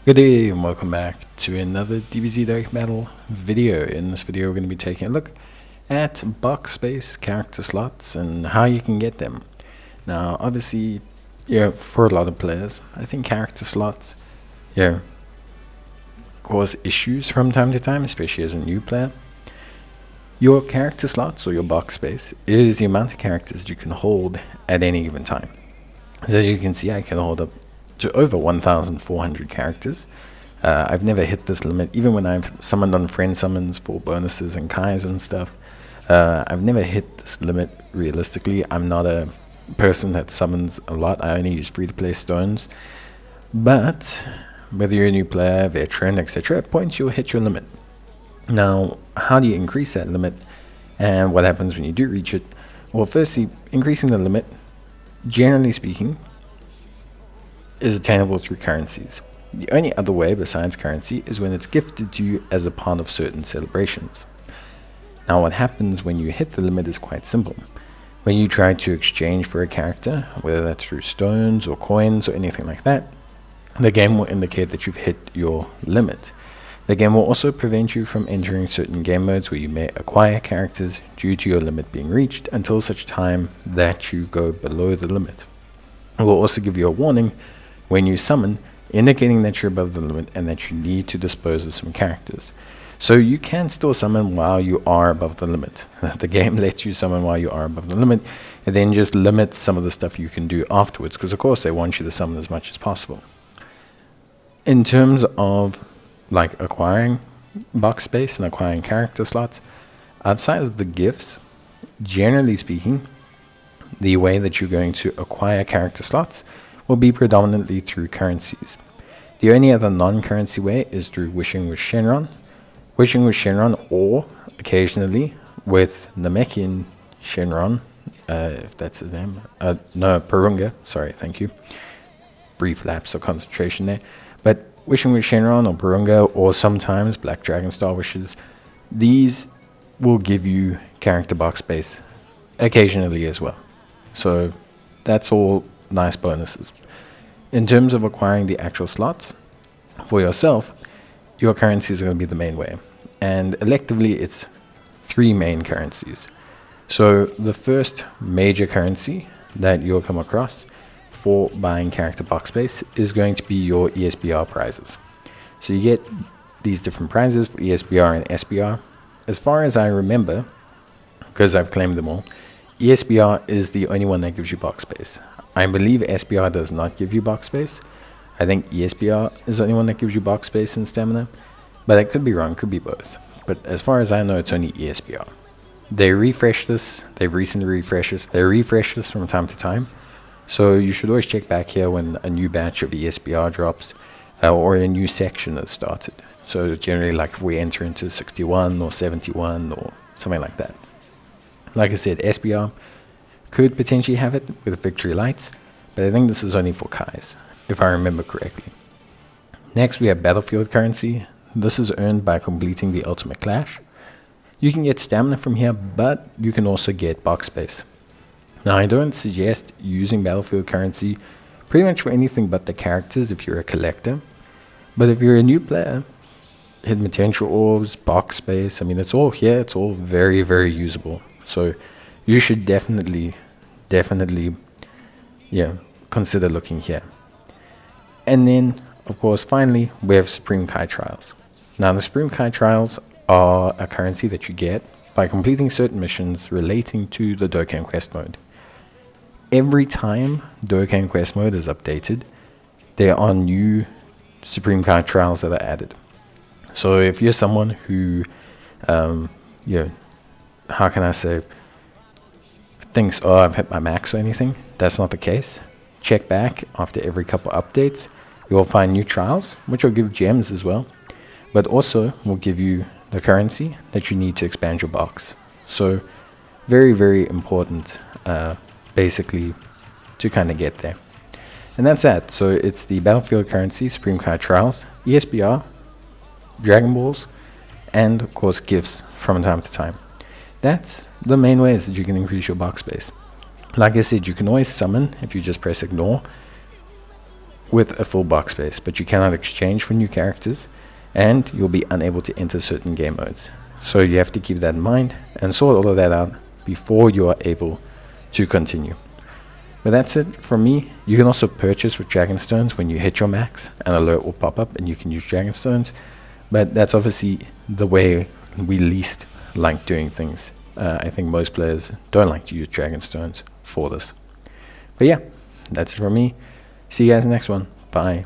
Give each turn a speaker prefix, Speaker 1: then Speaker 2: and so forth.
Speaker 1: Good day and welcome back to another DBZ Dark Battle video. In this video we're going to be taking a look at box space character slots and how you can get them. Now obviously, for a lot of players, I think character slots, cause issues from time to time, especially as a new player. Your character slots or your box space is the amount of characters you can hold at any given time. So as you can see, I can hold up to over 1,400 characters. I've never hit this limit, even when I've summoned on friend summons for bonuses and Kais and stuff. I've never hit this limit realistically. I'm not a person that summons a lot. I only use free-to-play stones. But whether you're a new player, veteran, etc., at points you'll hit your limit. Now, how do you increase that limit, and what happens when you do reach it? Well, firstly, increasing the limit, generally speaking, is attainable through currencies. The only other way besides currency is when it's gifted to you as a part of certain celebrations. Now what happens when you hit the limit is quite simple. When you try to exchange for a character, whether that's through stones or coins or anything like that, the game will indicate that you've hit your limit. The game will also prevent you from entering certain game modes where you may acquire characters due to your limit being reached until such time that you go below the limit. It will also give you a warning when you summon, indicating that you're above the limit and that you need to dispose of some characters. So you can still summon while you are above the limit. The game lets you summon while you are above the limit, and then just limits some of the stuff you can do afterwards, because of course they want you to summon as much as possible. In terms of like acquiring box space and acquiring character slots, outside of the gifts, generally speaking, the way that you're going to acquire character slots will be predominantly through currencies. The only other non-currency way is through Wishing with Shenron. Wishing with Shenron, or occasionally with Namekian Shenron, if that's his name. No, Purunga, sorry, thank you. Brief lapse of concentration there. But Wishing with Shenron or Purunga, or sometimes Black Dragon Star Wishes, these will give you character box space occasionally as well. So that's all nice bonuses. In terms of acquiring the actual slots for yourself, your currencies are going to be the main way. And electively, it's three main currencies. So the first major currency that you'll come across for buying character box space is going to be your ESBR prizes. So you get these different prizes for ESBR and SBR. As far as I remember, because I've claimed them all, ESBR is the only one that gives you box space. I believe SBR does not give you box space. I think ESBR is the only one that gives you box space and stamina, but I could be wrong, could be both. But as far as I know, it's only ESBR. They refresh this, they've recently refreshed this, they refresh this from time to time. So you should always check back here when a new batch of ESBR drops, or a new section has started. So generally, like if we enter into 61 or 71 or something like that. Like I said, SBR could potentially have it with Victory Lights, but I think this is only for Kais, if I remember correctly. Next we have Battlefield currency. This is earned by completing the Ultimate Clash. You can get stamina from here, but you can also get box space. Now I don't suggest using Battlefield currency pretty much for anything but the characters if you're a collector. But if you're a new player, hidden potential orbs, box space, I mean it's all here, it's all very, very usable. So you should definitely, consider looking here. And then, of course, finally, we have Supreme Kai Trials. Now, the Supreme Kai Trials are a currency that you get by completing certain missions relating to the Dokkan Quest mode. Every time Dokkan Quest mode is updated, there are new Supreme Kai Trials that are added. So if you're someone who, how can I say, thinks, oh, I've hit my max or anything, that's not the case. Check back after every couple updates. You will find new trials, which will give gems as well, but also will give you the currency that you need to expand your box. So very, very important, basically, to kind of get there. And that's that. So it's the Battlefield currency, Supreme Kai Trials, ESBR, Dragon Balls, and of course gifts from time to time. That's the main ways that you can increase your box space. Like I said, you can always summon if you just press ignore. with a full box space, but you cannot exchange for new characters, and you'll be unable to enter certain game modes. So you have to keep that in mind and sort all of that out before you are able to continue. But that's it from me. You can also purchase with Dragonstones when you hit your max. An alert will pop up and you can use Dragonstones. But that's obviously the way we least like doing things. I think most players don't like to use Dragonstones for this. But yeah, that's it from me. See you guys next one. Bye.